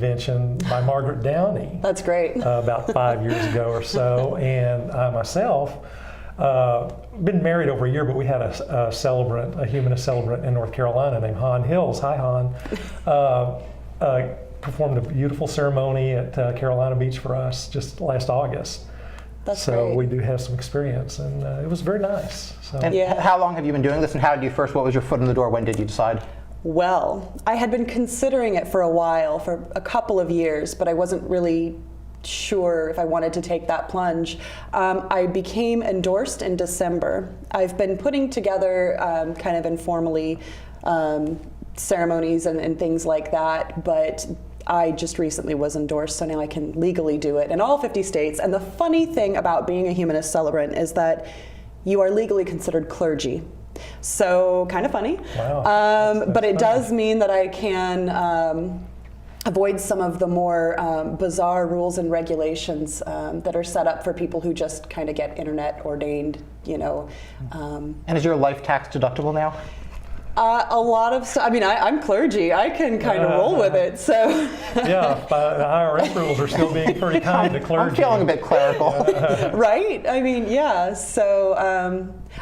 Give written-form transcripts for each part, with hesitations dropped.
invention by Margaret Downey. That's great. About 5 years ago or so. And I myself, been married over a year, but we had a celebrant, a humanist celebrant in North Carolina named Han Hills. Hi, Han. Performed a beautiful ceremony at Carolina Beach for us just last August. That's so great. we do have some experience, and it was very nice. So. And how long have you been doing this, and how did you first, what was your foot in the door? When did you decide? Well, I had been considering it for a while, for a couple of years, but I wasn't really sure if I wanted to take that plunge. I became endorsed in December. I've been putting together kind of informally ceremonies and things like that, but I just recently was endorsed, so now I can legally do it in all 50 states. And the funny thing about being a humanist celebrant is that you are legally considered clergy. So kind of funny. Wow. That's but it funny. does mean that I can avoid some of the more bizarre rules and regulations that are set up for people who just kind of get internet ordained, you know. And is your life tax deductible now? A lot of stuff. I mean, I'm clergy. I can kind of roll with it. So Yeah, the IRS rules are still being pretty kind to clergy. I'm feeling a bit clerical. right? I mean, yeah. So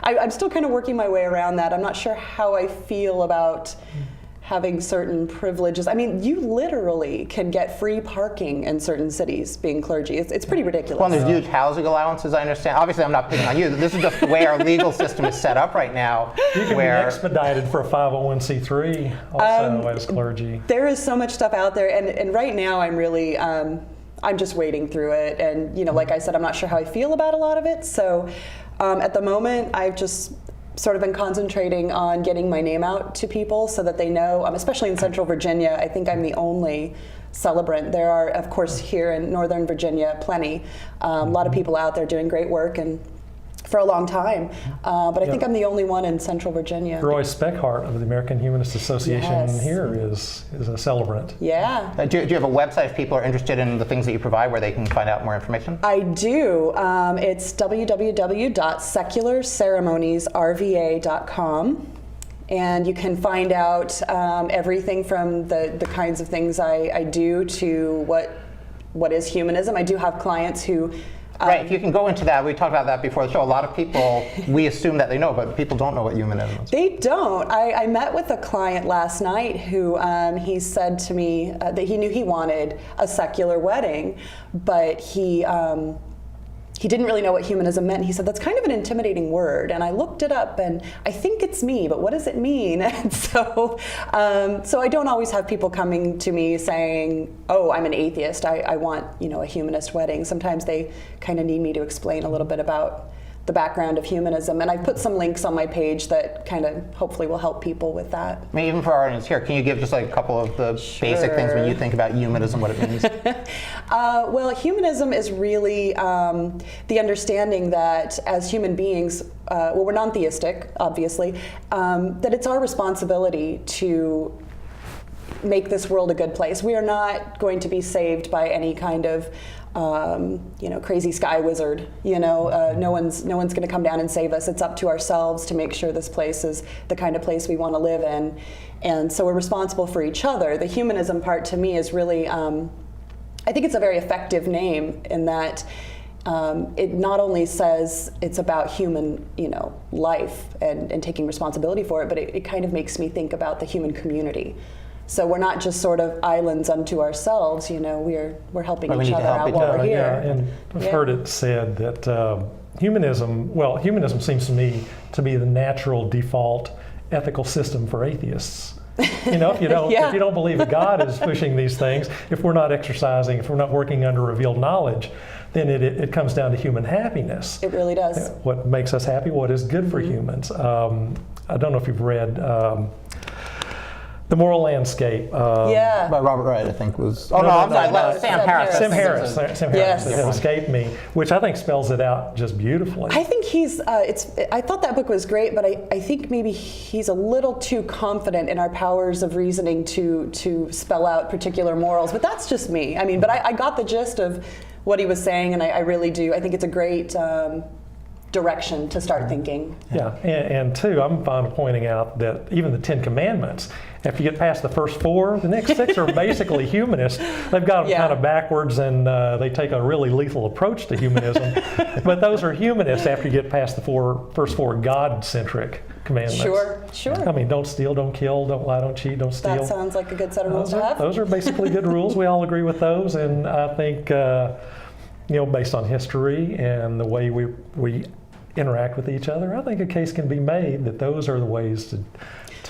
I'm still kind of working my way around that. I'm not sure how I feel about having certain privileges. I mean, you literally can get free parking in certain cities being clergy. It's pretty ridiculous. Well, there's huge housing allowances, I understand. Obviously, I'm not picking on you. This is just the way our legal system is set up right now. You can be expedited for a 501c3 also as clergy. There is so much stuff out there, and right now I'm really, I'm just wading through it. And, you know, like I said, I'm not sure how I feel about a lot of it. So at the moment, I've just sort of been concentrating on getting my name out to people so that they know, especially in Central Virginia. I think I'm the only celebrant. There are, of course, here in Northern Virginia, plenty. A lot of people out there doing great work and for a long time. But I think I'm the only one in Central Virginia. Roy Speckhart of the American Humanist Association Yes. here is a celebrant. Yeah. Do you have a website if people are interested in the things that you provide where they can find out more information? I do. It's www.secularceremoniesrva.com. And you can find out everything from the kinds of things I do to what is humanism. I do have clients who Right, if you can go into that, we talked about that before the show. A lot of people, we assume that they know, but people don't know what humanism is. They don't. I met with a client last night who he said to me that he knew he wanted a secular wedding, but he didn't really know what humanism meant. He said, that's kind of an intimidating word. And I looked it up, and I think it's me, but what does it mean? And so I don't always have people coming to me saying, oh, I'm an atheist. I want, a humanist wedding. Sometimes they kind of need me to explain a little bit about the background of humanism. And I put some links on my page that kind of hopefully will help people with that. I mean, even for our audience here, can you give just like a couple of the basic things when you think about humanism, what it means? Well, humanism is really the understanding that as human beings, we're non-theistic, obviously, that it's our responsibility to make this world a good place. We are not going to be saved by any kind of crazy sky wizard. No one's going to come down and save us. It's up to ourselves to make sure this place is the kind of place we want to live in. And so we're responsible for each other. The humanism part to me is really, I think it's a very effective name in that it not only says it's about human, life and taking responsibility for it, but it kind of makes me think about the human community. So we're not just sort of islands unto ourselves, we're helping each other out while we're here. Yeah, and I've heard it said that humanism seems to me to be the natural default ethical system for atheists. If you don't believe that God is pushing these things, if we're not exercising, if we're not working under revealed knowledge, then it comes down to human happiness. It really does. What makes us happy, what is good for humans. I don't know if you've read The Moral Landscape. By Robert Wright, I think was. Oh, I'm sorry, Sam Harris. Sam Harris. Yes. It escaped me, which I think spells it out just beautifully. I think I thought that book was great, but I think maybe he's a little too confident in our powers of reasoning to spell out particular morals, but that's just me. I mean, but I got the gist of what he was saying, and I really do. I think it's a great direction to start thinking. Yeah, and two, I'm fond of pointing out that even the Ten Commandments After you get past the first 4, the next 6 are basically humanists. They've got them kind of backwards, and they take a really lethal approach to humanism. But those are humanists after you get past the first 4 God-centric commandments. Sure. I mean, don't steal, don't kill, don't lie, don't cheat, don't steal. That sounds like a good set of rules to have. Those are basically good rules. We all agree with those, and I think, based on history and the way we interact with each other, I think a case can be made that those are the ways to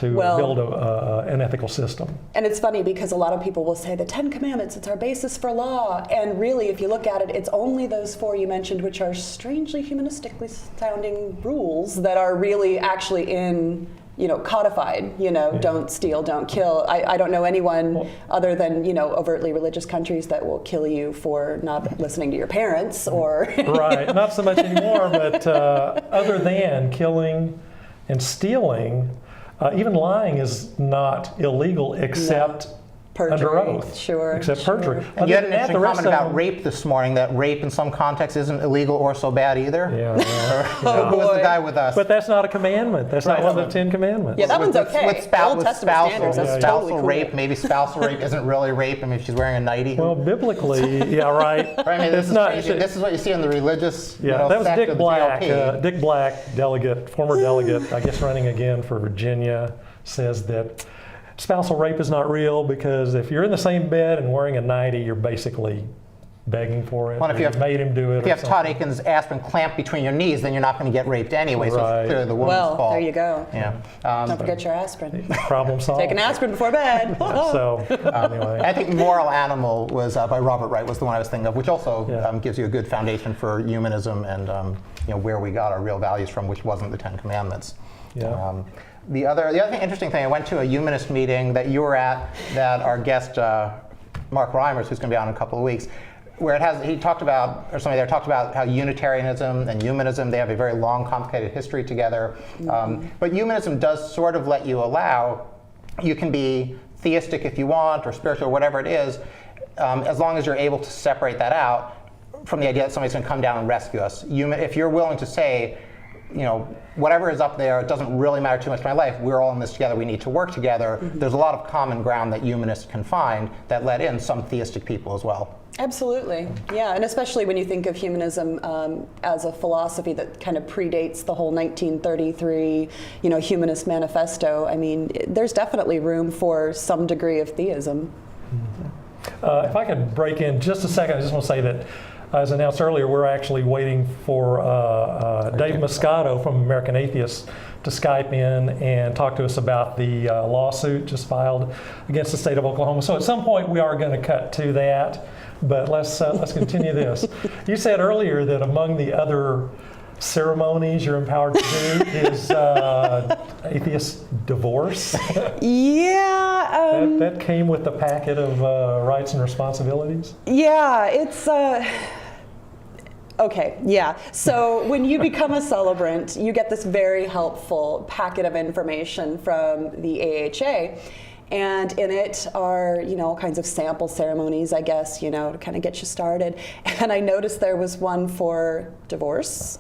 build an ethical system. And it's funny because a lot of people will say the 10 Commandments, it's our basis for law. And really, if you look at it, it's only those 4 you mentioned, which are strangely humanistically sounding rules that are really actually in, codified, don't steal, don't kill. I don't know anyone other than, overtly religious countries that will kill you for not listening to your parents or. Right, not so much anymore, but other than killing and stealing, even lying is not illegal except under oath. Except perjury. And you had an interesting comment about rape this morning, that rape in some contexts isn't illegal or so bad either. Yeah. Who was the guy with us? But that's not a commandment. That's not one of the 10 Commandments. Yeah, that one's okay. With spousal rape, maybe spousal rape isn't really rape. I mean, if she's wearing a nightie. Well, biblically, yeah, right. I mean, this is crazy. This is what you see in the religious that was Dick Black. Dick Black, former delegate, I guess running again for Virginia, says that spousal rape is not real because if you're in the same bed and wearing a nightie, you're basically begging for it. Well, if you have made him do it. If you have Todd Aiken's aspirin clamped between your knees, then you're not going to get raped anyway. So it's clearly the woman's fault. Well, there you go. Yeah. Don't forget your aspirin. Problem solved. Take an aspirin before bed. So anyway, I think Moral Animal was by Robert Wright was the one I was thinking of, which also gives you a good foundation for humanism and where we got our real values from, which wasn't the 10 Commandments. Yeah. The other interesting thing, I went to a humanist meeting that you were at, that our guest Mark Reimers, who's going to be on in a couple of weeks, where somebody there talked about how Unitarianism and humanism, they have a very long, complicated history together. But humanism does sort of let you you can be theistic if you want, or spiritual, or whatever it is, as long as you're able to separate that out from the idea that somebody's going to come down and rescue us. If you're willing to say, whatever is up there, it doesn't really matter too much to my life. We're all in this together. We need to work together. There's a lot of common ground that humanists can find that let in some theistic people as well. Absolutely, yeah, and especially when you think of humanism as a philosophy that kind of predates the whole 1933, humanist manifesto. I mean, there's definitely room for some degree of theism. If I could break in just a second, I just want to say that, as announced earlier, we're actually waiting for Dave Muscato from American Atheists to Skype in and talk to us about the lawsuit just filed against the state of Oklahoma. So at some point we are going to cut to that, but let's continue this. You said earlier that among the other ceremonies you're empowered to do is atheist divorce. Yeah. That came with the packet of rights and responsibilities? Yeah, it's... Okay, yeah. So when you become a celebrant, you get this very helpful packet of information from the AHA. And in it are, all kinds of sample ceremonies, I guess, to kind of get you started. And I noticed there was one for divorce.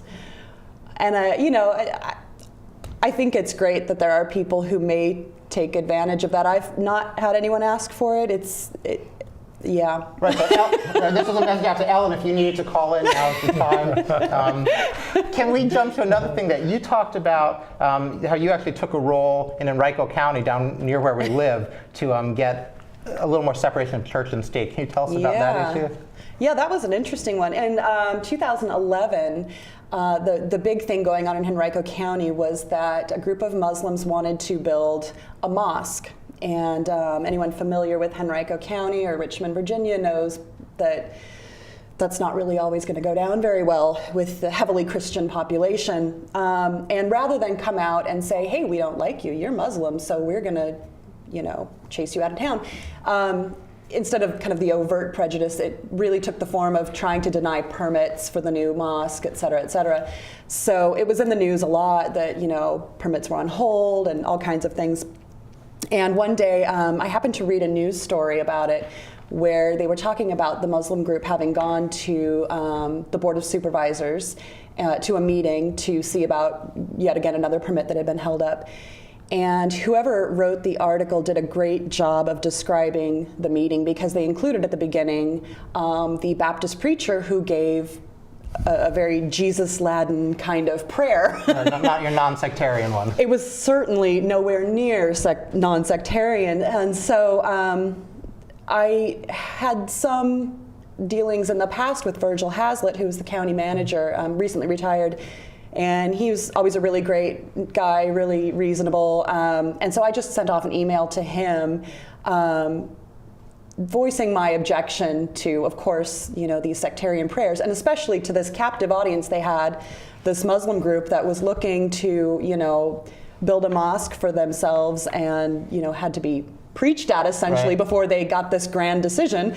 And, I think it's great that there are people who may take advantage of that. I've not had anyone ask for it. Yeah. Right, so this was a message out to Ellen if you needed to call in, now's the time. Can we jump to another thing that you talked about, how you actually took a role in Henrico County down near where we live to get a little more separation of church and state. Can you tell us about that issue? Yeah, that was an interesting one. In 2011, the big thing going on in Henrico County was that a group of Muslims wanted to build a mosque. And anyone familiar with Henrico County or Richmond, Virginia knows that that's not really always going to go down very well with the heavily Christian population. And rather than come out and say, hey, we don't like you, you're Muslim, so we're going to, chase you out of town. Instead of kind of the overt prejudice, it really took the form of trying to deny permits for the new mosque, et cetera, et cetera. So it was in the news a lot that, permits were on hold and all kinds of things. And one day, I happened to read a news story about it where they were talking about the Muslim group having gone to the Board of Supervisors to a meeting to see about, yet again, another permit that had been held up. And whoever wrote the article did a great job of describing the meeting, because they included at the beginning the Baptist preacher who gave a very Jesus-laden kind of prayer. Not your non-sectarian one. It was certainly nowhere near non-sectarian. And so I had some dealings in the past with Virgil Hazlitt, who was the county manager, recently retired. And he was always a really great guy, really reasonable. And so I just sent off an email to him voicing my objection to, of course, these sectarian prayers, and especially to this captive audience they had, this Muslim group that was looking to, build a mosque for themselves and, had to be preached at essentially before they got this grand decision.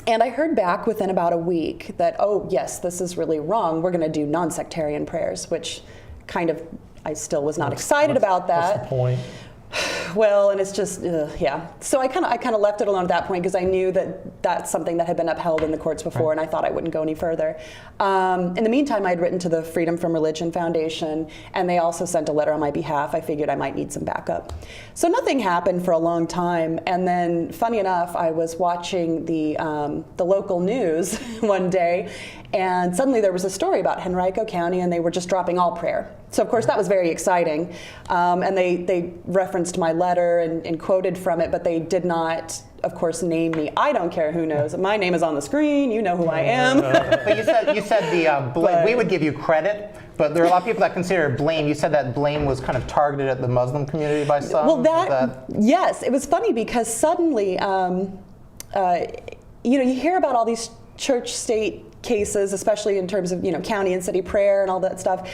And I heard back within about a week that, oh, yes, this is really wrong. We're going to do non-sectarian prayers, which kind of, I still was not excited about that. What's the point? Well, and it's just, yeah. So I kind of left it alone at that point, because I knew that that's something that had been upheld in the courts before, and I thought I wouldn't go any further. In the meantime, I had written to the Freedom from Religion Foundation, and they also sent a letter on my behalf. I figured I might need some backup. So nothing happened for a long time, and then, funny enough, I was watching the local news one day, and suddenly there was a story about Henrico County, and they were just dropping all prayer. So of course that was very exciting, and they referenced my letter and quoted from it, but they did not, of course, name me. I don't care who knows. My name is on the screen. You know who I am. But you said the we would give you credit, but there are a lot of people that consider blame. You said that blame was kind of targeted at the Muslim community by some. Well, yes, it was funny because suddenly, you hear about all these church-state cases, especially in terms of county and city prayer and all that stuff.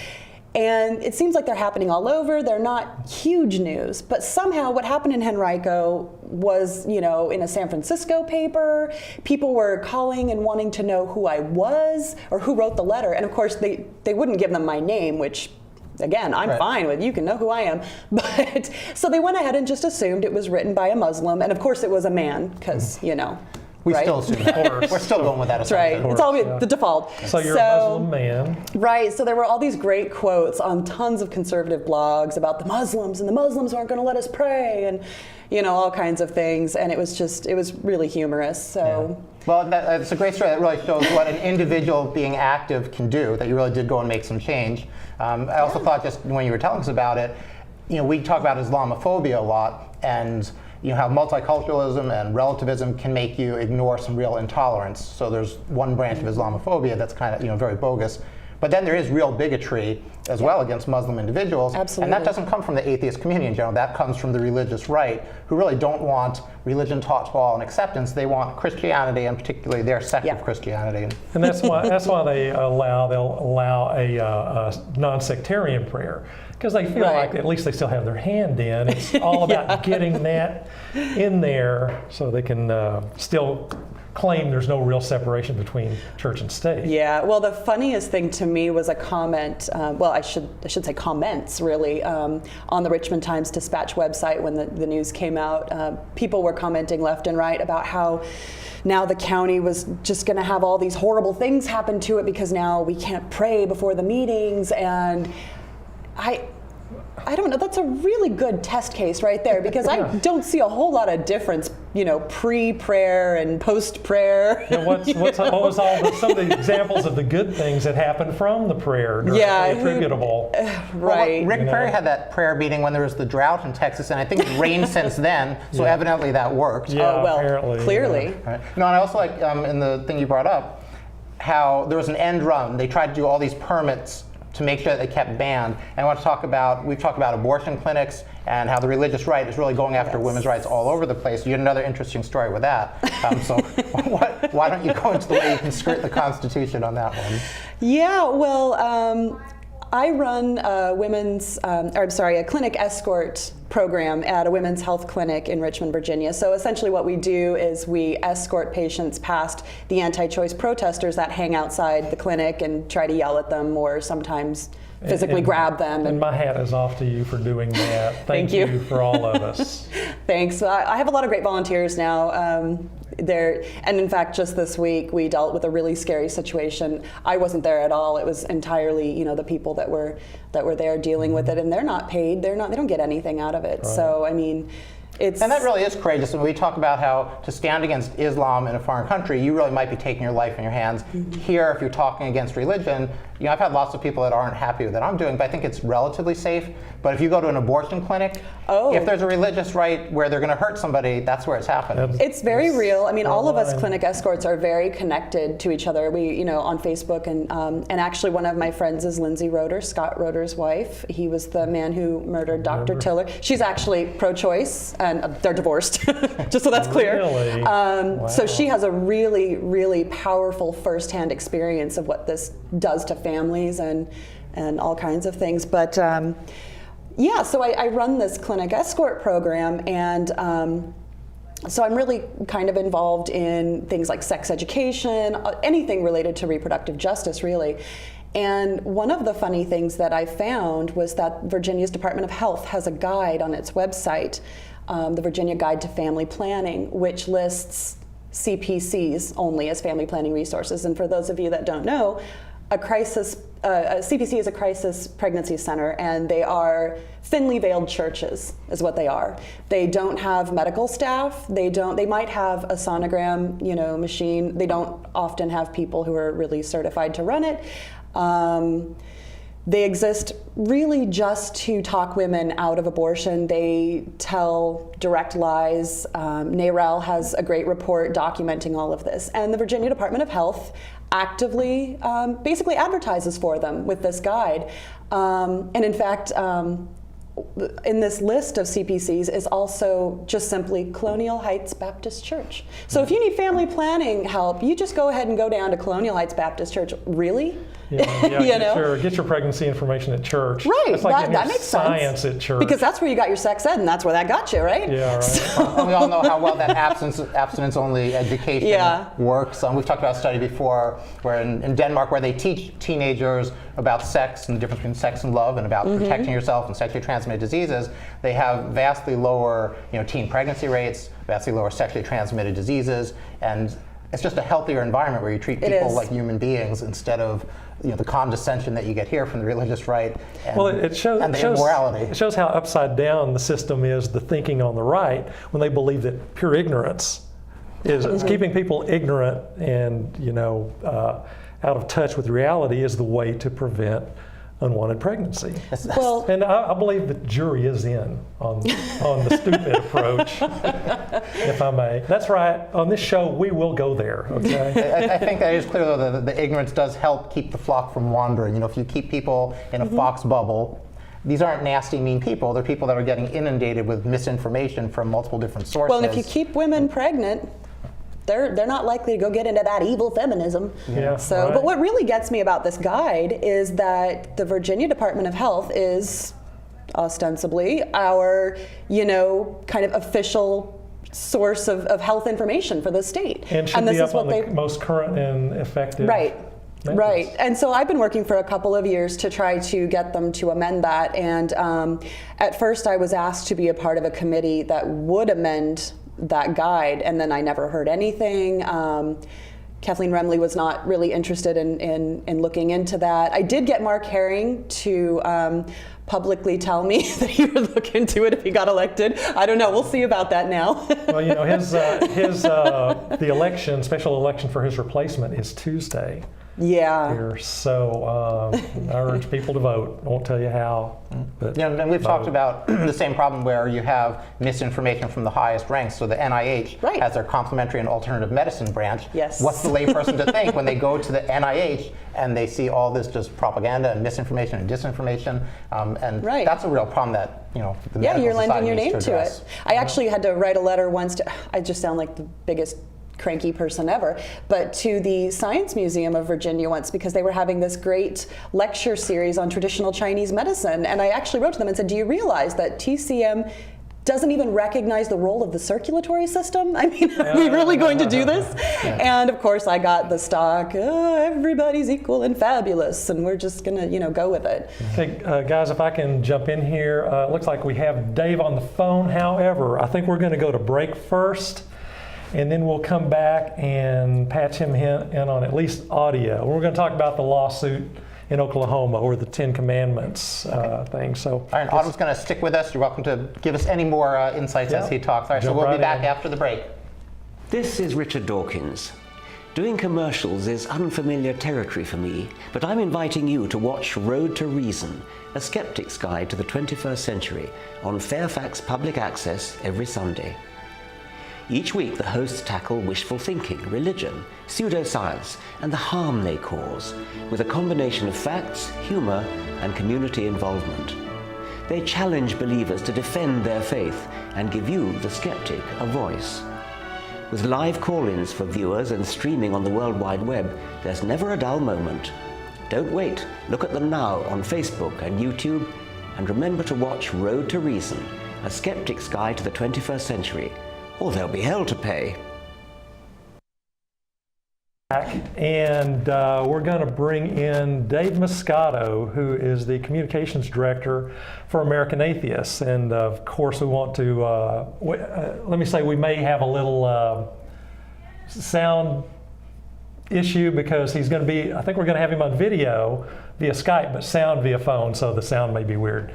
And it seems like they're happening all over. They're not huge news, but somehow what happened in Henrico was, in a San Francisco paper. People were calling and wanting to know who I was or who wrote the letter. And of course, they wouldn't give them my name, which, again, I'm fine with. You can know who I am. But so they went ahead and just assumed it was written by a Muslim. And of course, it was a man, because, We still assume that. We're still going with that assumption. Right. It's all the default. So you're a Muslim man. Right. So there were all these great quotes on tons of conservative blogs about the Muslims, and the Muslims aren't going to let us pray, and all kinds of things. And it was really humorous. So. Yeah. Well, it's a great story that really shows what an individual being active can do, that you really did go and make some change. I also thought, just when you were telling us about it, we talk about Islamophobia a lot, and how multiculturalism and relativism can make you ignore some real intolerance. So there's one branch of Islamophobia that's kind of very bogus. But then there is real bigotry as well against Muslim individuals. Absolutely. And that doesn't come from the atheist community in general. That comes from the religious right, who really don't want religion taught to all and acceptance. They want Christianity, and particularly their sect of Christianity. And that's why they'll allow a non-sectarian prayer, because they feel like at least they still have their hand in. It's all about getting that in there so they can still claim there's no real separation between church and state. Yeah, well, the funniest thing to me was a comment, I should say comments, really, on the Richmond Times-Dispatch website when the news came out. People were commenting left and right about how now the county was just going to have all these horrible things happen to it because now we can't pray before the meetings, and I don't know. That's a really good test case right there, because I don't see a whole lot of difference, pre-prayer and post-prayer. And what was some of the examples of the good things that happened from the prayer? Attributable. Right. Well, Rick Perry had that prayer meeting when there was the drought in Texas, and I think it's rained since then. So evidently that worked. Yeah, well, apparently, clearly. Right. No, and I also like in the thing you brought up, how there was an end run. They tried to do all these permits to make sure that they kept banned. And I want to talk about, we've talked about abortion clinics and how the religious right is really going after women's rights all over the place. You had another interesting story with that. So why don't you go into the way you can skirt the Constitution on that one? Yeah, well, I run a clinic escort program at a women's health clinic in Richmond, Virginia. So essentially what we do is we escort patients past the anti-choice protesters that hang outside the clinic and try to yell at them, or sometimes physically grab them. And my hat is off to you for doing that. Thank you for all of us. Thanks. I have a lot of great volunteers now. And in fact, just this week we dealt with a really scary situation. I wasn't there at all. It was entirely, the people that were there dealing with it, and they're not paid. They don't get anything out of it. Right. So I mean, and that really is courageous. When we talk about how to stand against Islam in a foreign country, you really might be taking your life in your hands. Here, if you're talking against religion, I've had lots of people that aren't happy with what I'm doing, but I think it's relatively safe. But if you go to an abortion clinic, if there's a religious right where they're going to hurt somebody, that's where it's happening. It's very real. I mean, all of us clinic escorts are very connected to each other. We, on Facebook, and actually one of my friends is Lindsay Roeder, Scott Roeder's wife. He was the man who murdered Dr. Tiller. She's actually pro-choice, and they're divorced, just so that's clear. Really? Wow. So she has a really, really powerful firsthand experience of what this does to families and all kinds of things. But so I run this clinic escort program, and so I'm really kind of involved in things like sex education, anything related to reproductive justice, really. And one of the funny things that I found was that Virginia's Department of Health has a guide on its website, the Virginia Guide to Family Planning, which lists CPCs only as family planning resources. And for those of you that don't know, a CPC is a crisis pregnancy center, and they are thinly veiled churches, is what they are. They don't have medical staff. They might have a sonogram, machine. They don't often have people who are really certified to run it. They exist really just to talk women out of abortion. They tell direct lies. NARAL has a great report documenting all of this. And the Virginia Department of Health actively basically advertises for them with this guide. And in fact, in this list of CPCs is also just simply Colonial Heights Baptist Church. So if you need family planning help, you just go ahead and go down to Colonial Heights Baptist Church. Really? Get your pregnancy information at church. Right, it's like that makes science sense. At church. Because that's where you got your sex ed, and that's where that got you, right? Yeah, right. And we all know how well that abstinence-only education works. We've talked about a study before where in Denmark where they teach teenagers about sex and the difference between sex and love and about protecting yourself and sexually transmitted diseases. They have vastly lower teen pregnancy rates, vastly lower sexually transmitted diseases, and it's just a healthier environment where you treat people like human beings instead of the condescension that you get here from the religious right and, and the immorality. It shows how upside down the system is, the thinking on the right, when they believe that pure ignorance is keeping people ignorant and out of touch with reality is the way to prevent unwanted pregnancy. And I believe the jury is in on the stupid approach, if I may. That's right. On this show, we will go there. Okay. I think that is clear, though, that the ignorance does help keep the flock from wandering. If you keep people in a fox bubble, these aren't nasty, mean people. They're people that are getting inundated with misinformation from multiple different sources. Well, and if you keep women pregnant, they're not likely to go get into that evil feminism. But what really gets me about this guide is that the Virginia Department of Health is ostensibly our, kind of official source of health information for the state. And should be up on the most current and effective. Right. And so I've been working for a couple of years to try to get them to amend that. And at first I was asked to be a part of a committee that would amend that guide, and then I never heard anything. Kathleen Remley was not really interested in looking into that. I did get Mark Herring to publicly tell me that he would look into it if he got elected. I don't know. We'll see about that now. Well, the special election for his replacement is Tuesday. Here. So I urge people to vote. I won't tell you how. But and we've talked about the same problem where you have misinformation from the highest ranks. So the NIH has their complementary and alternative medicine branch. What's the layperson to think when they go to the NIH and they see all this just propaganda and misinformation and disinformation? And that's a real problem that the medical you're lending society your needs name to it. I actually had to write a letter once to. I just sound like the biggest cranky person ever, but to the Science Museum of Virginia once because they were having this great lecture series on traditional Chinese medicine. And I actually wrote to them and said, do you realize that TCM doesn't even recognize the role of the circulatory system? I mean, are we really going to do this? And of course I got the stock, everybody's equal and fabulous, and we're just gonna, go with it. Hey, guys, if I can jump in here, it looks like we have Dave on the phone. However, I think we're gonna go to break first, and then we'll come back and patch him in on at least audio. We're gonna talk about the lawsuit in Oklahoma, or the 10 Commandments thing. So, all right, Autumn's going to stick with us. You're welcome to give us any more insights as he talks. All right, so we'll be back after the break. This is Richard Dawkins. Doing commercials is unfamiliar territory for me, but I'm inviting you to watch Road to Reason, a skeptic's guide to the 21st century, on Fairfax Public Access every Sunday. Each week, the hosts tackle wishful thinking, religion, pseudoscience, and the harm they cause, with a combination of facts, humor, and community involvement. They challenge believers to defend their faith and give you, the skeptic, a voice. With live call-ins for viewers and streaming on the World Wide Web, there's never a dull moment. Don't wait. Look at them now on Facebook and YouTube, and remember to watch Road to Reason, a skeptic's guide to the 21st century, or there'll be hell to pay. And we're going to bring in Dave Muscato, who is the communications director for American Atheists. And of course, we want to, let me say, we may have a little sound issue because he's going to be, I think we're going to have him on video via Skype, but sound via phone, so the sound may be weird.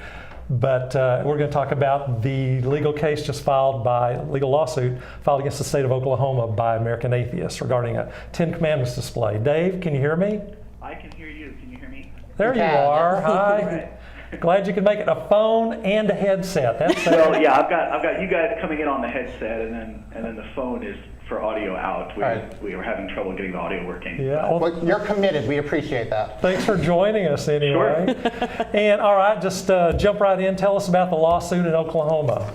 But we're going to talk about the legal case just legal lawsuit filed against the state of Oklahoma by American Atheists regarding a 10 Commandments display. Dave, can you hear me? I can hear you. Can you hear me? There you are. Hi. Glad you could make it. A phone and a headset. Well, yeah, I've got you guys coming in on the headset, and then the phone is for audio out. We were having trouble getting the audio working. Yeah. Well, you're committed. We appreciate that. Thanks for joining us anyway. Sure. And all right, just jump right in. Tell us about the lawsuit in Oklahoma.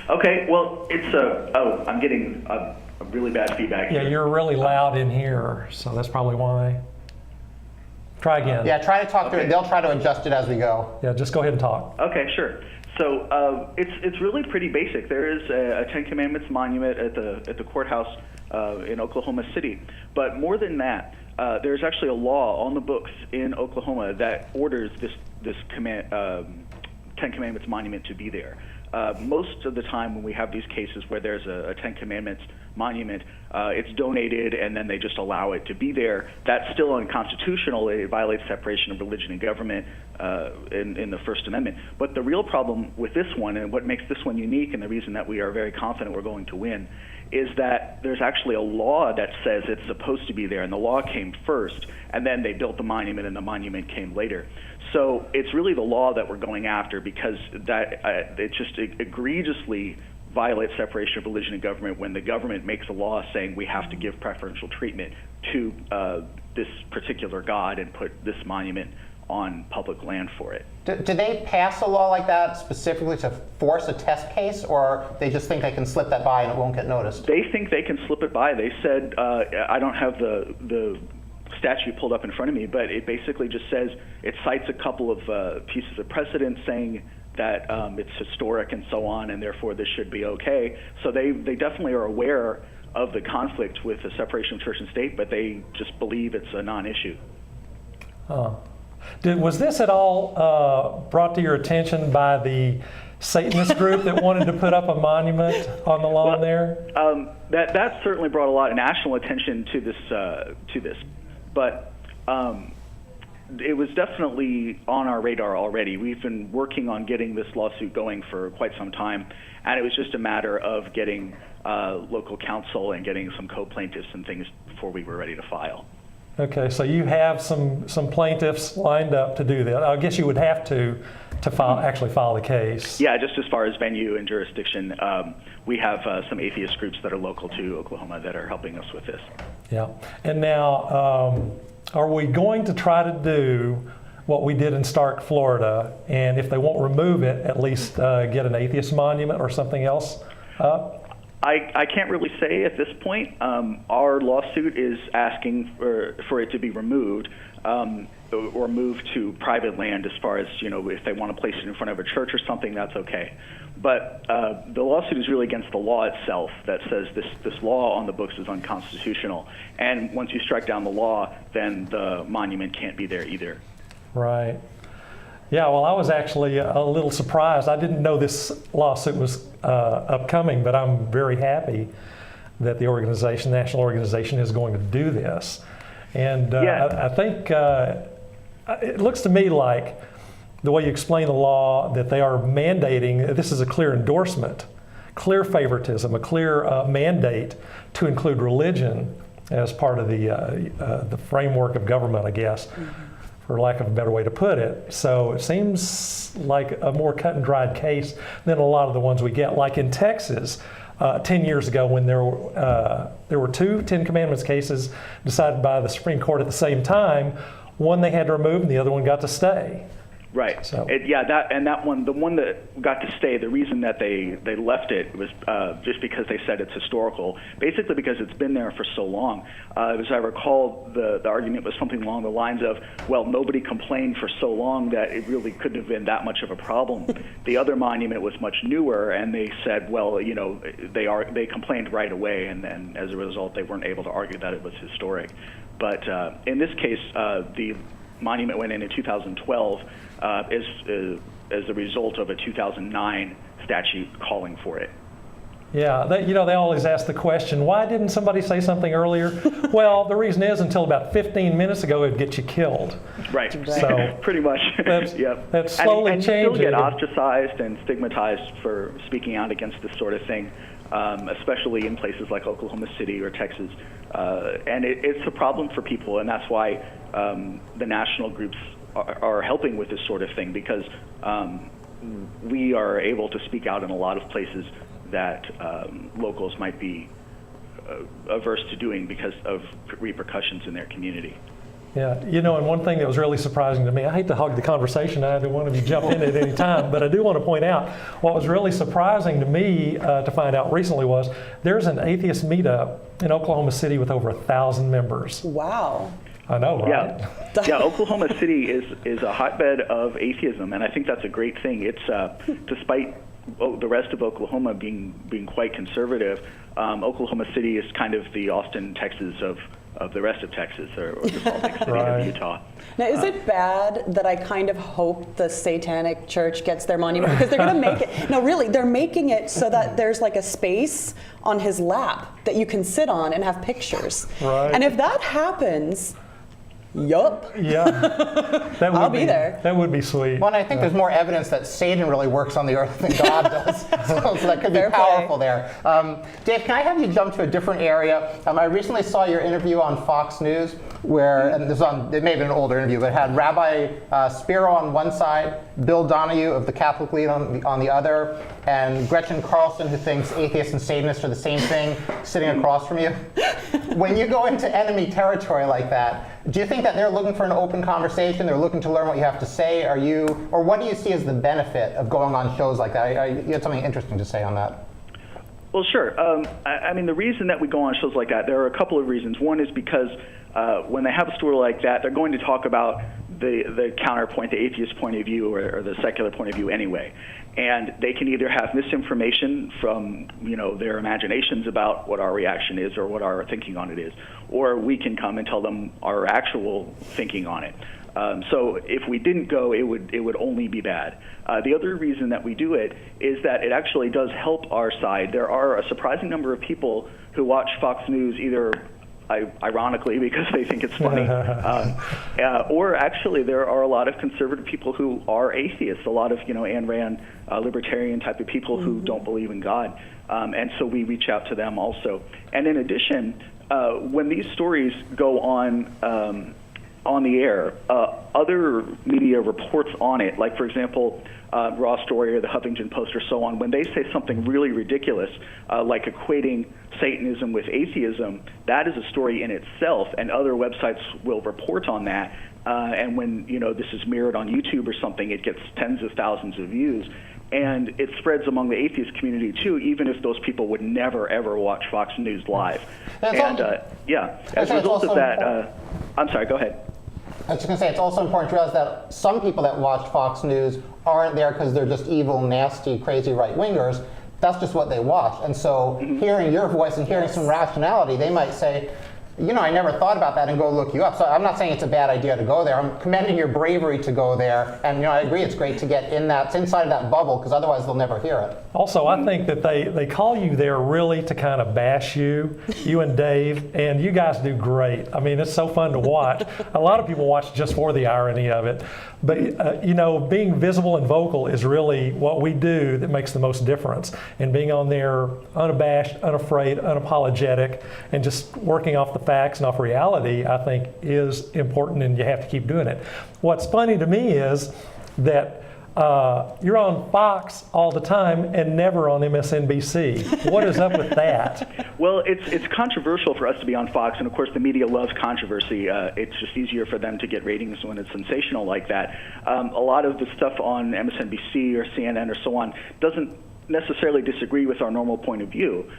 Okay. Well, it's I'm getting a really bad feedback. Yeah, you're really loud in here, so that's probably why. Try again. Yeah, try to talk through it. They'll try to adjust it as we go. Yeah, just go ahead and talk. Okay, sure. So it's really pretty basic. There is a Ten Commandments monument at the courthouse in Oklahoma City. But more than that, there's actually a law on the books in Oklahoma that orders this Ten Commandments monument to be there. Most of the time when we have these cases where there's a Ten Commandments monument, it's donated and then they just allow it to be there. That's still unconstitutional. It violates separation of religion and government in the First Amendment. But the real problem with this one, and what makes this one unique and the reason that we are very confident we're going to win, is that there's actually a law that says it's supposed to be there, and the law came first, and then they built the monument, and the monument came later. So it's really the law that we're going after, because that it just egregiously violates separation of religion and government when the government makes a law saying we have to give preferential treatment to this particular god and put this monument on public land for it. Do they pass a law like that specifically to force a test case, or they just think they can slip that by and it won't get noticed? They think they can slip it by. They said, I don't have the statute pulled up in front of me, but it basically just says, it cites a couple of pieces of precedent saying that it's historic and so on, and therefore this should be okay. So they definitely are aware of the conflict with the separation of church and state, but they just believe it's a non-issue. Was this at all brought to your attention by the Satanist group that wanted to put up a monument on the lawn there? That certainly brought a lot of national attention to this, but it was definitely on our radar already. We've been working on getting this lawsuit going for quite some time, and it was just a matter of getting local counsel and getting some co-plaintiffs and things before we were ready to file. Okay, so you have some plaintiffs lined up to do that. I guess you would have to actually file the case. Yeah, just as far as venue and jurisdiction, we have some atheist groups that are local to Oklahoma that are helping us with this. Yeah, and now are we going to try to do what we did in Stark, Florida, and if they won't remove it, at least get an atheist monument or something else up? I can't really say at this point. Our lawsuit is asking for it to be removed or moved to private land. As far as, if they want to place it in front of a church or something, that's okay. But the lawsuit is really against the law itself that says this law on the books is unconstitutional. And once you strike down the law, then the monument can't be there either. Right. Yeah, well, I was actually a little surprised. I didn't know this lawsuit was upcoming, but I'm very happy that the national organization, is going to do this. And I think it looks to me like the way you explain the law, that they are mandating, this is a clear endorsement, clear favoritism, a clear mandate to include religion as part of the framework of government, I guess. For lack of a better way to put it. So it seems like a more cut and dried case than a lot of the ones we get. Like in Texas, 10 years ago when there were two Ten Commandments cases decided by the Supreme Court at the same time. One they had to remove and the other one got to stay. Right. So. The one that got to stay, the reason that they left it was just because they said it's historical, basically because it's been there for so long. As I recall, the argument was something along the lines of, well, nobody complained for so long that it really couldn't have been that much of a problem. The other monument was much newer, and they said, well, they complained right away, and then as a result, they weren't able to argue that it was historic. But in this case, the monument went in 2012 as a result of a 2009 statute calling for it. Yeah, they always ask the question, why didn't somebody say something earlier? Well, the reason is until about 15 minutes ago, it'd get you killed. Right. So pretty much. Yep. That's slowly and changing. You still get ostracized and stigmatized for speaking out against this sort of thing, especially in places like Oklahoma City or Texas. And it's a problem for people, and that's why the national groups are helping with this sort of thing, because we are able to speak out in a lot of places that locals might be averse to doing because of repercussions in their community. Yeah, and one thing that was really surprising to me, I hate to hog the conversation, I don't want to jump in at any time, but I do want to point out what was really surprising to me to find out recently was there's an atheist meetup in Oklahoma City with over 1,000 members. Wow. I know, right? Yeah, Oklahoma City is a hotbed of atheism, and I think that's a great thing. It's despite the rest of Oklahoma being quite conservative, Oklahoma City is kind of the Austin, Texas of the rest of Texas, or the Salt Lake City of Utah. Now, is it bad that I kind of hope the Satanic Church gets their monument? Because they're going to make it. No, really, they're making it so that there's like a space on his lap that you can sit on and have pictures. Right. And if that happens, yup. Yeah. I'll be there. That would be sweet. Well, and I think there's more evidence that Satan really works on the earth than God does. so that could be powerful there. Dave, can I have you jump to a different area? I recently saw your interview on Fox News where, and it may have been an older interview, but it had Rabbi Spiro on one side, Bill Donahue of the Catholic League on the other, and Gretchen Carlson, who thinks atheists and Satanists are the same thing, sitting across from you. When you go into enemy territory like that, do you think that they're looking for an open conversation? They're looking to learn what you have to say? Or what do you see as the benefit of going on shows like that? You had something interesting to say on that. Well, sure. I mean, the reason that we go on shows like that, there are a couple of reasons. One is because when they have a story like that, they're going to talk about the counterpoint, the atheist point of view, or the secular point of view anyway. And they can either have misinformation from their imaginations about what our reaction is or what our thinking on it is, or we can come and tell them our actual thinking on it. So if we didn't go, it would only be bad. The other reason that we do it is that it actually does help our side. There are a surprising number of people who watch Fox News either ironically because they think it's funny, or actually there are a lot of conservative people who are atheists, a lot of Ayn Rand libertarian type of people who don't believe in God, and so we reach out to them also. And in addition, when these stories go on the air, other media reports on it, like for example Raw Story or the Huffington Post or so on, when they say something really ridiculous, like equating Satanism with atheism, that is a story in itself, and other websites will report on that. And when this is mirrored on YouTube or something, it gets tens of thousands of views, and it spreads among the atheist community too, even if those people would never ever watch Fox News live. As a result of that, I'm sorry. Go ahead. I was just going to say, it's also important to realize that some people that watch Fox News aren't there because they're just evil, nasty, crazy right-wingers. That's just what they watch. And so hearing your voice and hearing some rationality, they might say, I never thought about that, and go look you up. So I'm not saying it's a bad idea to go there. I'm commending your bravery to go there. And I agree it's great to get inside of that bubble, because otherwise they'll never hear it. Also, I think that they call you there really to kind of bash you and Dave, and you guys do great. I mean, it's so fun to watch. A lot of people watch just for the irony of it. But, being visible and vocal is really what we do that makes the most difference. And being on there unabashed, unafraid, unapologetic, and just working off the facts and off reality, I think is important, and you have to keep doing it. What's funny to me is that you're on Fox all the time and never on MSNBC. What is up with that? Well, it's controversial for us to be on Fox, and of course the media loves controversy. It's just easier for them to get ratings when it's sensational like that. A lot of the stuff on MSNBC or CNN or so on doesn't necessarily disagree with our normal point of view.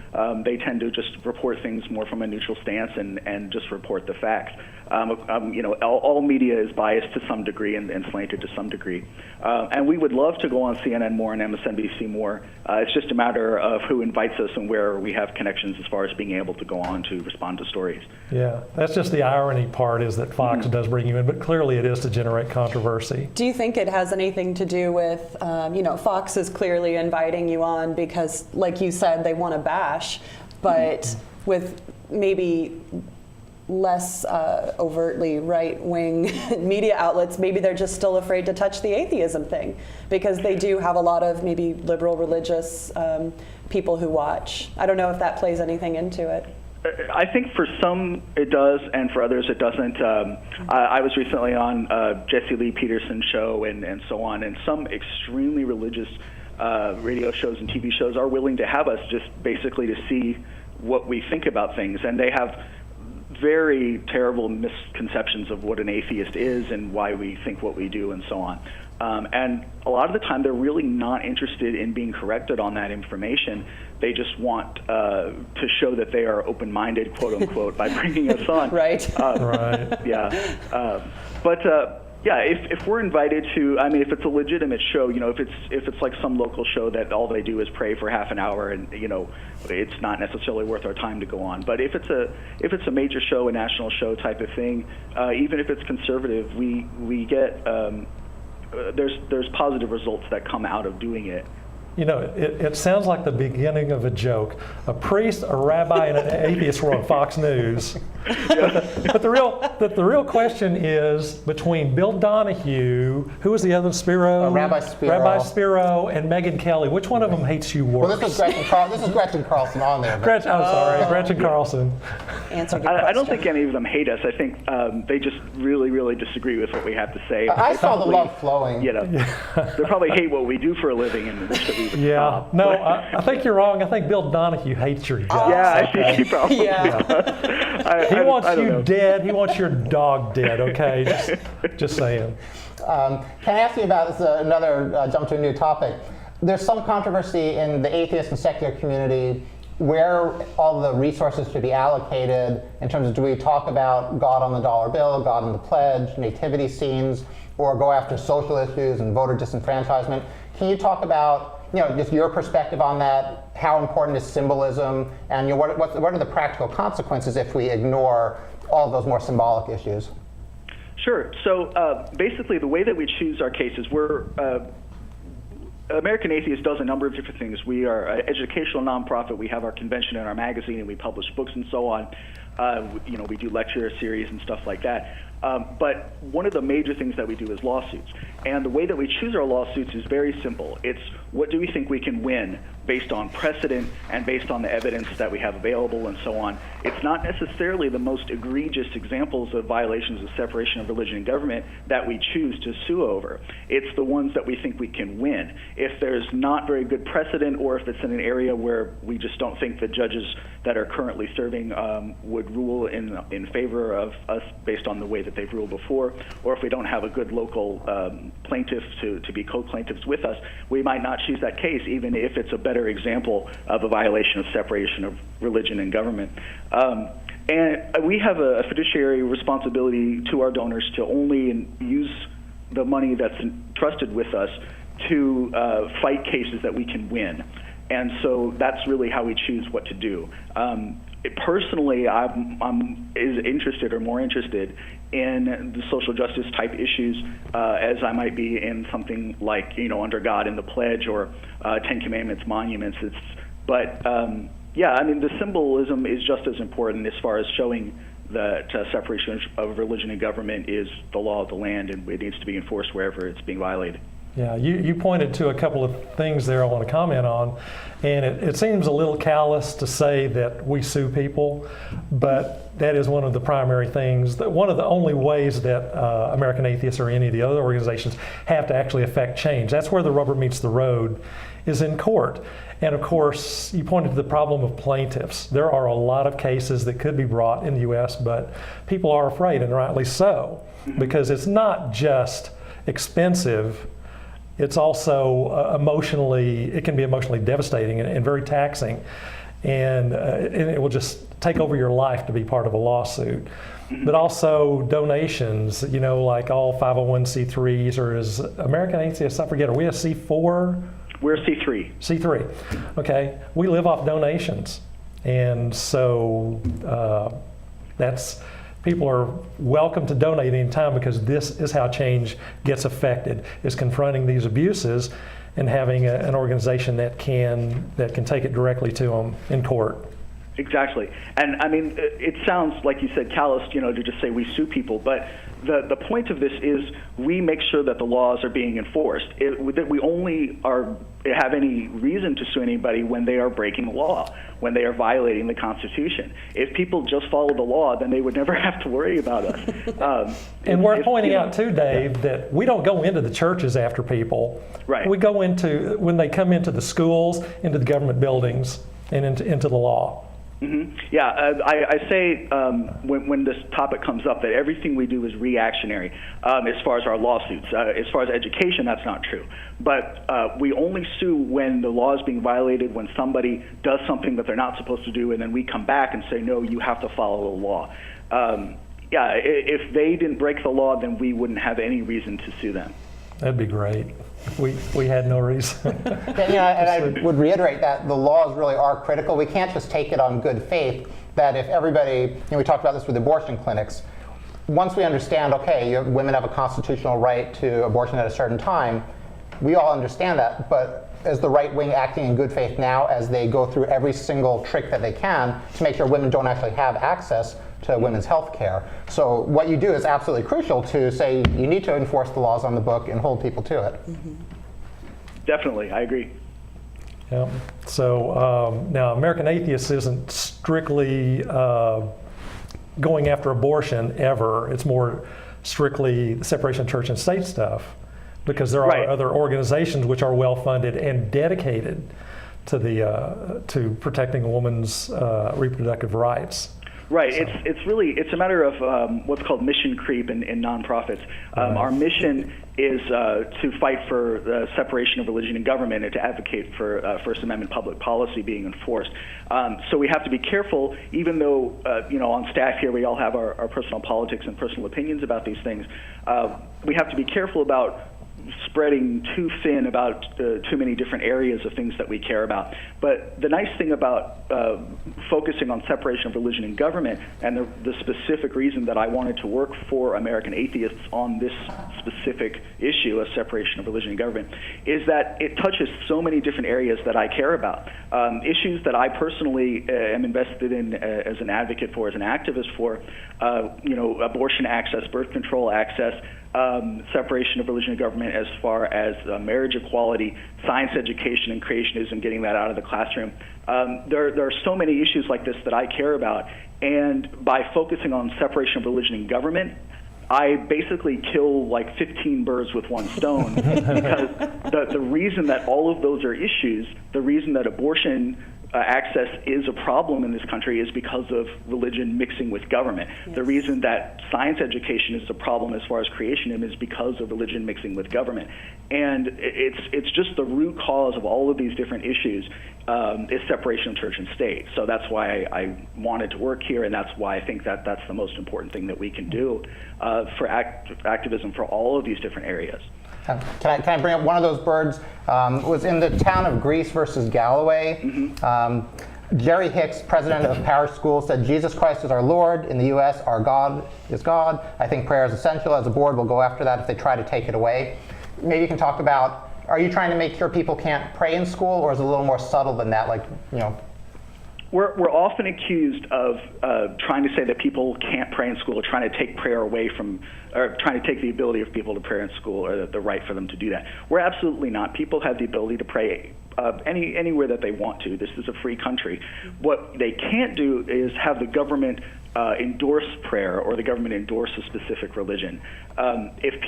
They tend to just report things more from a neutral stance and just report the facts. All media is biased to some degree and slanted to some degree. And we would love to go on CNN more and MSNBC more. It's just a matter of who invites us and where we have connections as far as being able to go on to respond to stories. Yeah, that's just the irony part, is that Fox does bring you in, but clearly it is to generate controversy. Do you think it has anything to do with, Fox is clearly inviting you on because, like you said, they want to bash, but with maybe less overtly right-wing media outlets, maybe they're just still afraid to touch the atheism thing, because they do have a lot of maybe liberal religious people who watch. I don't know if that plays anything into it. I think for some it does, and for others it doesn't. I was recently on Jesse Lee Peterson's show and so on, and some extremely religious radio shows and TV shows are willing to have us just basically to see what we think about things, and they have very terrible misconceptions of what an atheist is and why we think what we do and so on. And a lot of the time they're really not interested in being corrected on that information. They just want to show that they are open-minded, quote unquote, by bringing us on. Right. Right. Yeah. If we're invited to, if it's a legitimate show, if it's like some local show that all they do is pray for half an hour, and it's not necessarily worth our time to go on. But if it's a major show, a national show type of thing, even if it's conservative, we get there's positive results that come out of doing it. It sounds like the beginning of a joke. A priest, a rabbi, and an atheist were on Fox News. But the real question is between Bill Donahue, who was the other, Rabbi Spiro, and Megyn Kelly. Which one of them hates you worse? Well, this is Gretchen Carlson on there. Gretchen Carlson. I don't think any of them hate us. I think they just really, really disagree with what we have to say. I saw the love flowing. They probably hate what we do for a living and wish that we would stop. No, I think you're wrong. I think Bill Donahue hates your guts. I think he probably He wants you dead. He wants your dog dead, okay? Just saying. Can I ask you about this, another jump to a new topic? There's some controversy in the atheist and secular community where all the resources should be allocated in terms of, do we talk about God on the dollar bill, God in the pledge, nativity scenes, or go after social issues and voter disenfranchisement? Can you talk about just your perspective on that? How important is symbolism, and what are the practical consequences if we ignore all of those more symbolic issues? Sure. So basically, the way that we choose our cases, American Atheist does a number of different things. We are an educational nonprofit. We have our convention and our magazine, and we publish books and so on. We do lecture series and stuff like that. But one of the major things that we do is lawsuits. And the way that we choose our lawsuits is very simple. It's what do we think we can win based on precedent and based on the evidence that we have available and so on. It's not necessarily the most egregious examples of violations of separation of religion and government that we choose to sue over. It's the ones that we think we can win. If there's not very good precedent, or if it's in an area where we just don't think the judges that are currently serving would rule in favor of us based on the way that they've ruled before, or if we don't have a good local plaintiff to be co-plaintiffs with us, we might not choose that case, even if it's a better example of a violation of separation of religion and government. And we have a fiduciary responsibility to our donors to only use the money that's entrusted with us to fight cases that we can win. And so that's really how we choose what to do. Personally, I'm as interested or more interested in the social justice type issues as I might be in something like, Under God in the Pledge or Ten Commandments monuments. Yeah, I mean, the symbolism is just as important as far as showing that separation of religion and government is the law of the land, and it needs to be enforced wherever it's being violated. Yeah, you pointed to a couple of things there I want to comment on, and it seems a little callous to say that we sue people, but that is one of the primary things, one of the only ways that American Atheists or any of the other organizations have to actually affect change. That's where the rubber meets the road, is in court. And of course, you pointed to the problem of plaintiffs. There are a lot of cases that could be brought in the U.S., but people are afraid, and rightly so, because it's not just expensive. It's also it can be emotionally devastating and very taxing. And it will just take over your life to be part of a lawsuit. But also donations, like all 501c3s, or is American Atheists, I forget, are we a C4? We're C3. C3, okay. We live off donations. And so people are welcome to donate anytime, because this is how change gets affected, is confronting these abuses and having an organization that can take it directly to them in court. Exactly. And I mean, it sounds like you said callous, to just say we sue people, but the point of this is we make sure that the laws are being enforced. That we only have any reason to sue anybody when they are breaking the law, when they are violating the Constitution. If people just follow the law, then they would never have to worry about us. And we're pointing out too, Dave, that we don't go into the churches after people. Right. We go when they come into the schools, into the government buildings, and into the law. Mm-hmm. Yeah, I say when this topic comes up that everything we do is reactionary as far as our lawsuits. As far as education, that's not true. But we only sue when the law is being violated, when somebody does something that they're not supposed to do, and then we come back and say, no, you have to follow the law. If they didn't break the law, then we wouldn't have any reason to sue them. That'd be great. We had no reason. And I would reiterate that the laws really are critical. We can't just take it on good faith that if everybody, we talked about this with abortion clinics, once we understand, okay, women have a constitutional right to abortion at a certain time, we all understand that, but is the right wing acting in good faith now as they go through every single trick that they can to make sure women don't actually have access to women's health care? So what you do is absolutely crucial to say you need to enforce the laws on the book and hold people to it. Mm-hmm. Definitely, I agree. Yeah. So now American Atheists isn't strictly going after abortion ever. It's more strictly separation of church and state stuff, because there are other organizations which are well funded and dedicated to protecting a woman's reproductive rights. Right. So. It's a matter of what's called mission creep in nonprofits. Our mission is to fight for the separation of religion and government and to advocate for First Amendment public policy being enforced. So we have to be careful, even though on staff here we all have our personal politics and personal opinions about these things. We have to be careful about spreading too thin about too many different areas of things that we care about. But the nice thing about focusing on separation of religion and government, and the specific reason that I wanted to work for American atheists on this specific issue of separation of religion and government, is that it touches so many different areas that I care about. Issues that I personally am invested in as an advocate for, as an activist for, abortion access, birth control access, separation of religion and government as far as marriage equality, science education and creationism, getting that out of the classroom. There are so many issues like this that I care about, and by focusing on separation of religion and government, I basically kill like 15 birds with one stone, because the reason that all of those are issues, the reason that abortion access is a problem in this country is because of religion mixing with government. Yes. The reason that science education is a problem as far as creationism is because of religion mixing with government. And it's just the root cause of all of these different issues is separation of church and state. So that's why I wanted to work here, and that's why I think that that's the most important thing that we can do for activism for all of these different areas. Can I bring up one of those birds? It was in the town of Greece versus Galloway. Mm-hmm. Jerry Hicks, president of Parish School, said, Jesus Christ is our Lord. In the U.S., our God is God. I think prayer is essential. As a board, we'll go after that if they try to take it away. Maybe you can talk about, are you trying to make sure people can't pray in school, or is it a little more subtle than that? We're often accused of trying to say that people can't pray in school, or trying to take prayer away from, or trying to take the ability of people to pray in school, or the right for them to do that. We're absolutely not. People have the ability to pray anywhere that they want to. This is a free country. What they can't do is have the government endorse prayer, or the government endorse a specific religion. If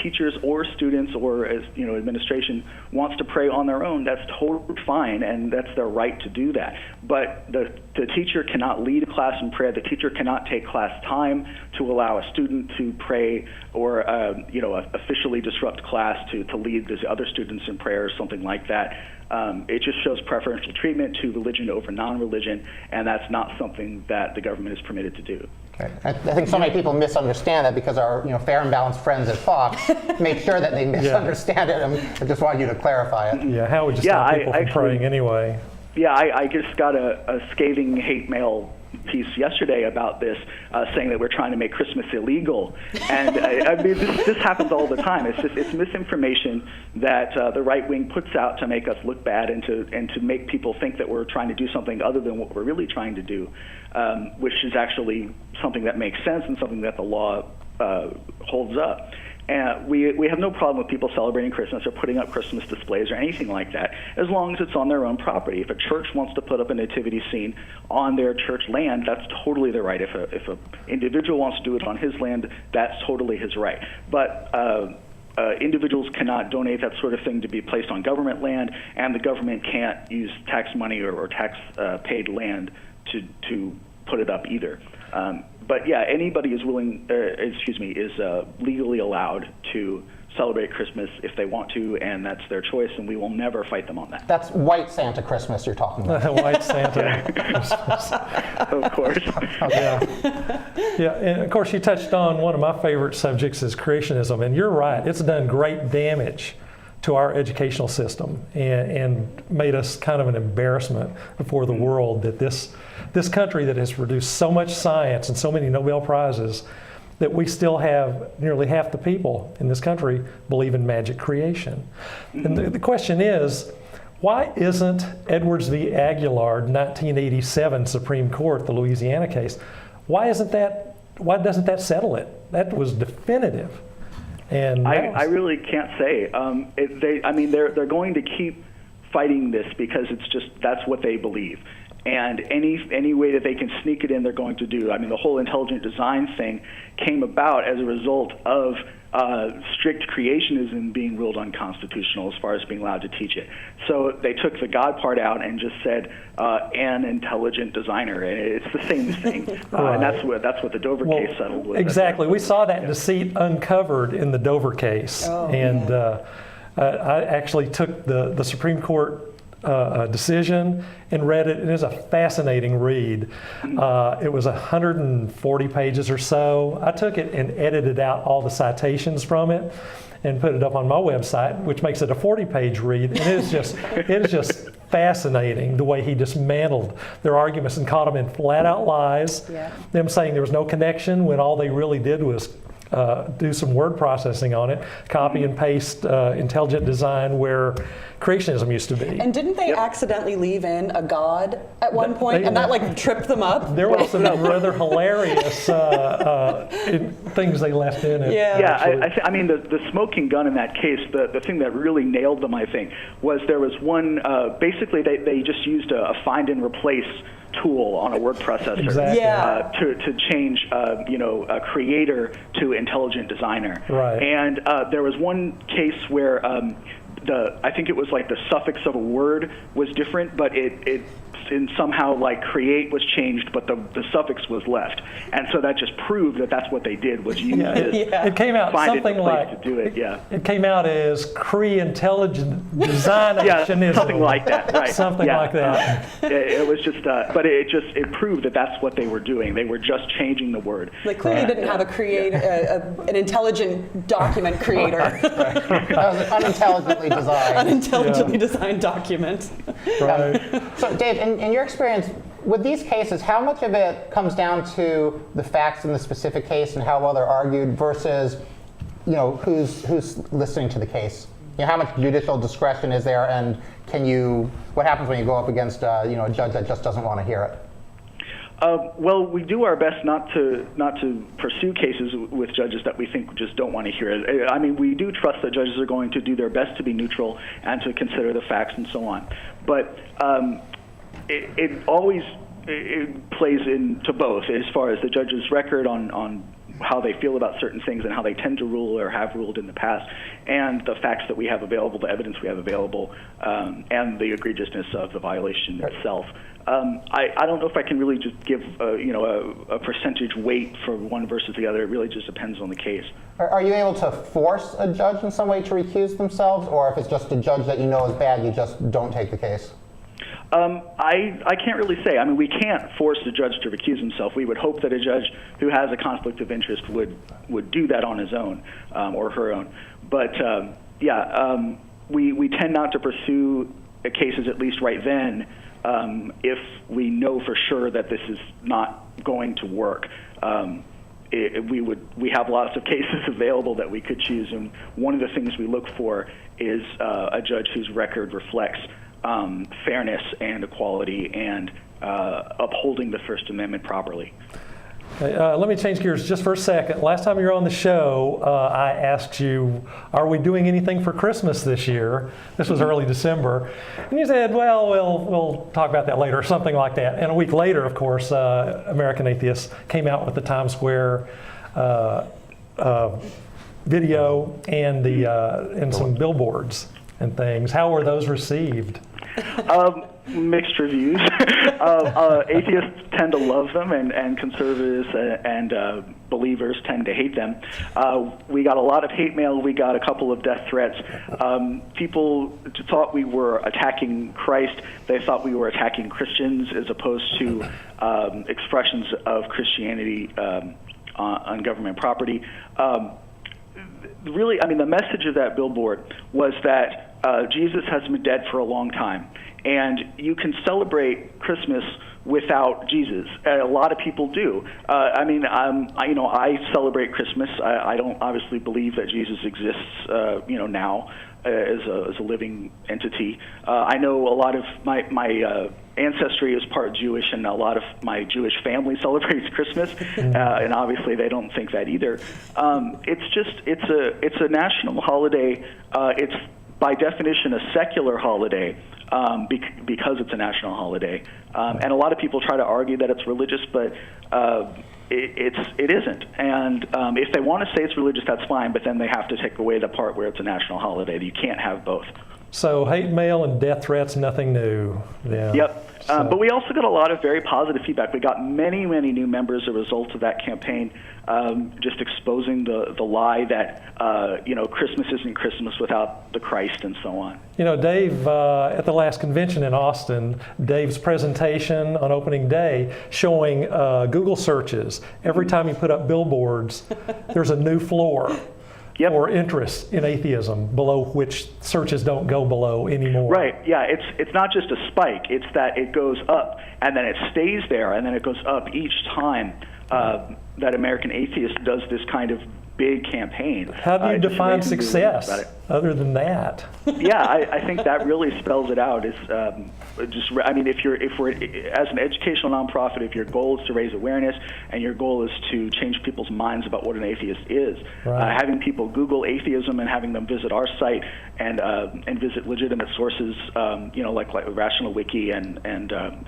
teachers or students or administration wants to pray on their own, that's totally fine, and that's their right to do that. But the teacher cannot lead a class in prayer. The teacher cannot take class time to allow a student to pray, or officially disrupt class to lead the other students in prayer or something like that. It just shows preferential treatment to religion over non-religion, and that's not something that the government is permitted to do. Okay. I think so many people misunderstand that, because our fair and balanced friends at Fox make sure that they misunderstand it. I just wanted you to clarify it. Yeah, how would you stop people from praying anyway? Yeah, I just got a scathing hate mail piece yesterday about this, saying that we're trying to make Christmas illegal, and I mean this happens all the time. It's misinformation that the right wing puts out to make us look bad, and to make people think that we're trying to do something other than what we're really trying to do, which is actually something that makes sense and something that the law holds up. And we have no problem with people celebrating Christmas or putting up Christmas displays or anything like that, as long as it's on their own property. If a church wants to put up a nativity scene on their church land, that's totally their right. If an individual wants to do it on his land, that's totally his right. But individuals cannot donate that sort of thing to be placed on government land, and the government can't use tax money or tax paid land to put it up either. But yeah, anybody is legally allowed to celebrate Christmas if they want to, and that's their choice, and we will never fight them on that. That's white Santa Christmas you're talking about. White Santa Christmas. Of course. Yeah, and of course you touched on one of my favorite subjects is creationism, and you're right, it's done great damage to our educational system, and made us kind of an embarrassment before the world that this country that has produced so much science and so many Nobel Prizes, that we still have nearly half the people in this country believe in magic creation. And the question is, why isn't Edwards v. Aguilar, 1987 Supreme Court, the Louisiana case, why doesn't that settle it? That was definitive. And I really can't say. They're going to keep fighting this because that's what they believe. And any way that they can sneak it in, they're going to do. I mean, the whole intelligent design thing came about as a result of strict creationism being ruled unconstitutional as far as being allowed to teach it. So they took the God part out and just said an intelligent designer, and it's the same thing. Right. And that's what the Dover case settled with. Exactly. We saw that deceit uncovered in the Dover case, and I actually took the Supreme Court decision and read it. It is a fascinating read. It was 140 pages or so. I took it and edited out all the citations from it, and put it up on my website, which makes it a 40-page read. And it is just fascinating the way he dismantled their arguments and caught them in flat-out lies. Yeah. Them saying there was no connection when all they really did was do some word processing on it, copy and paste intelligent design where creationism used to be. And didn't they accidentally leave in a god at one point, and that like tripped them up? There were some rather hilarious things they left in it. Yeah. I mean, the smoking gun in that case, the thing that really nailed them, I think, was there was one, basically they just used a find and replace tool on a word processor Exactly. to change, a creator to intelligent designer. Right. And there was one case where I think it was like the suffix of a word was different, but it somehow like create was changed, but the suffix was left, and so that just proved that that's what they did was use It came out something like to do it. It came out as Cree intelligent design actionism. Something like that, right? Something like that. It was just, but it proved that that's what they were doing. They were just changing the word. Like clearly didn't have an intelligent document creator. That was an unintelligently designed. Unintelligently designed document. Right. So, Dave, in your experience with these cases, how much of it comes down to the facts in the specific case and how well they're argued versus, who's listening to the case? How much judicial discretion is there, and what happens when you go up against a judge that just doesn't want to hear it? Well, we do our best not to pursue cases with judges that we think just don't want to hear it. I mean, we do trust that judges are going to do their best to be neutral and to consider the facts and so on. But it always plays into both as far as the judge's record on how they feel about certain things and how they tend to rule or have ruled in the past, and the facts that we have available, the evidence we have available, and the egregiousness of the violation itself. I don't know if I can really just give a percentage weight for one versus the other. It really just depends on the case. Are you able to force a judge in some way to recuse themselves, or if it's just a judge that you know is bad, you just don't take the case? I can't really say. I mean, we can't force the judge to recuse himself. We would hope that a judge who has a conflict of interest would do that on his own or her own. But we tend not to pursue cases, at least right then, if we know for sure that this is not going to work. We have lots of cases available that we could choose, and one of the things we look for is a judge whose record reflects fairness and equality and upholding the First Amendment properly. Let me change gears just for a second. Last time you were on the show, I asked you, are we doing anything for Christmas this year? This was early December. And you said, well, we'll talk about that later, or something like that. And a week later, of course, American Atheists came out with the Times Square video and some billboards and things. How were those received? Mixed reviews. Atheists tend to love them, and conservatives and believers tend to hate them. We got a lot of hate mail. We got a couple of death threats. People thought we were attacking Christ. They thought we were attacking Christians as opposed to expressions of Christianity on government property. Really, I mean, the message of that billboard was that Jesus has been dead for a long time, and you can celebrate Christmas without Jesus. A lot of people do. I celebrate Christmas. I don't obviously believe that Jesus exists, now as a living entity. I know a lot of my ancestry is part Jewish, and a lot of my Jewish family celebrates Christmas, and obviously they don't think that either. It's a national holiday. It's by definition a secular holiday because it's a national holiday, and a lot of people try to argue that it's religious, but it isn't. And if they want to say it's religious, that's fine, but then they have to take away the part where it's a national holiday. You can't have both. So hate mail and death threats, nothing new. Yeah. Yep. But we also got a lot of very positive feedback. We got many, many new members as a result of that campaign, just exposing the lie that Christmas isn't Christmas without the Christ and so on. Dave, at the last convention in Austin, Dave's presentation on opening day showing Google searches. Every time you put up billboards, there's a new floor. or interest in atheism, below which searches don't go below anymore. Right. Yeah. It's not just a spike. It's that it goes up and then it stays there and then it goes up each time that American Atheist does this kind of big campaign. How do you define success other than that? Yeah, I think that really spells it out. Is I mean, if we're as an educational nonprofit, if your goal is to raise awareness and your goal is to change people's minds about what an atheist is, having people Google atheism and having them visit our site and visit legitimate sources, like Rational Wiki and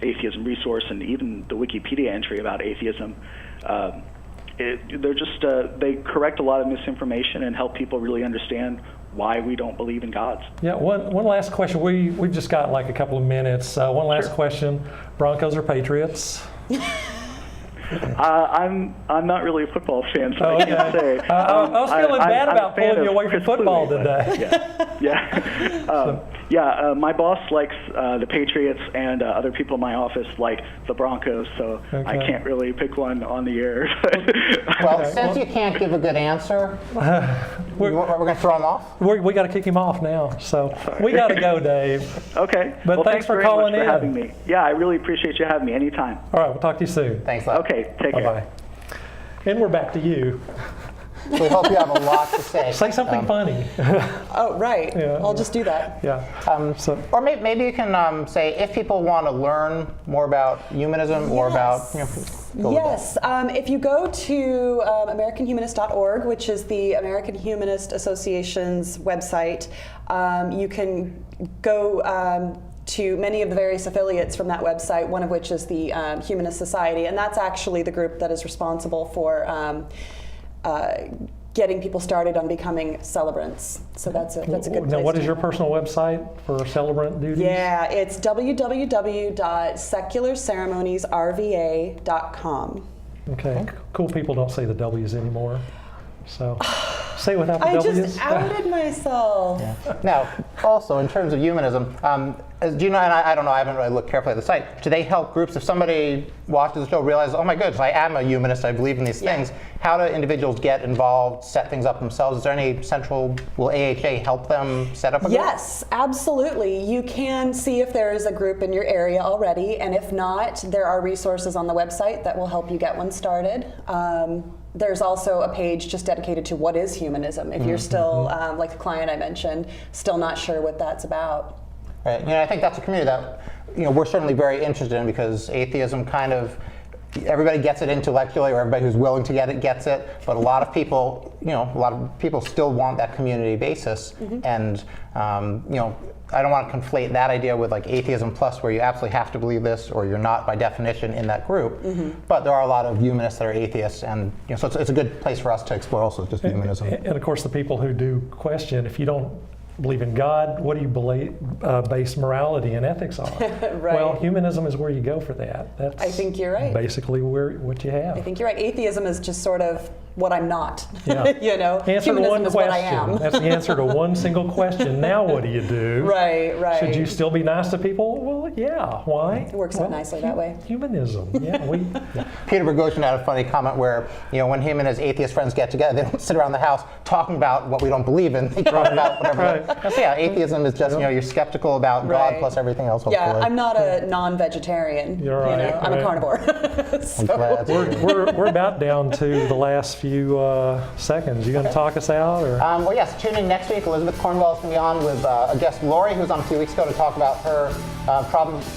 Atheism Resource and even the Wikipedia entry about atheism. They correct a lot of misinformation and help people really understand why we don't believe in gods. Yeah, one last question. We've just got like a couple of minutes. One last question. Broncos or Patriots? I'm not really a football fan, so I can't say. I was feeling bad about pulling you away from football today. My boss likes the Patriots, and other people in my office like the Broncos, so I can't really pick one on the air. Well, since you can't give a good answer, we're going to throw him off? We got to kick him off now, so we got to go, Dave. Okay. But thanks for calling in. For having me. Yeah, I really appreciate you having me anytime. All right, we'll talk to you soon. Thanks a lot. Okay, take care. Bye-bye. And we're back to you. We hope you have a lot to say. Say something funny. Oh, right. Yeah, I'll just do that. Yeah. Or maybe you can say if people want to learn more about humanism or about. Yes. If you go to AmericanHumanist.org, which is the American Humanist Association's website, you can go to many of the various affiliates from that website, one of which is the Humanist Society, and that's actually the group that is responsible for getting people started on becoming celebrants. So that's a good place. Now, what is your personal website for celebrant duties? Yeah, it's www.secularceremoniesrva.com. Okay, cool people don't say the W's anymore. So say it without the W's. I just outed myself. Yeah. Now, also in terms of humanism, do you know, and I don't know, I haven't really looked carefully at the site, do they help groups, if somebody watches the show, realizes, oh my goodness, I am a humanist, I believe in these things, how do individuals get involved, set things up themselves? Is there any will AHA help them set up a group? Yes, absolutely. You can see if there is a group in your area already, and if not, there are resources on the website that will help you get one started. There's also a page just dedicated to what is humanism, if you're still, like the client I mentioned, still not sure what that's about. Right. I think that's a community that we're certainly very interested in, because atheism kind of, everybody gets it intellectually, or everybody who's willing to get it gets it, but a lot of people, still want that community basis, and I don't want to conflate that idea with like atheism plus, where you absolutely have to believe this or you're not by definition in that group. But there are a lot of humanists that are atheists, and so it's a good place for us to explore also just humanism. And of course, the people who do question, if you don't believe in God, what do you base morality and ethics on? Right. Well, humanism is where you go for that. That's I think you're right. Basically what you have. I think you're right. Atheism is just sort of what I'm not. Yeah. Answer to one question. What I am. That's the answer to one single question. Now what do you do? Right. Should you still be nice to people? Well, yeah. Why? It works out nicely that way. Humanism. Yeah. Peter Boghossian had a funny comment where, when him and his atheist friends get together, they don't sit around the house talking about what we don't believe in. They talk about whatever. Right. So yeah, atheism is just, you're skeptical about God plus everything else. Hopefully. Yeah, I'm not a non-vegetarian. You're right. I'm a carnivore. We're about down to the last few seconds. You going to talk us out? Or? Well, yes. Tune in next week. Elizabeth Cornwell is going to be on with a guest, Lori, who was on a few weeks ago to talk about her problems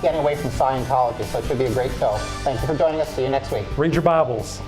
getting away from Scientology. So it should be a great show. Thank you for joining us. See you next week. Read your Bibles.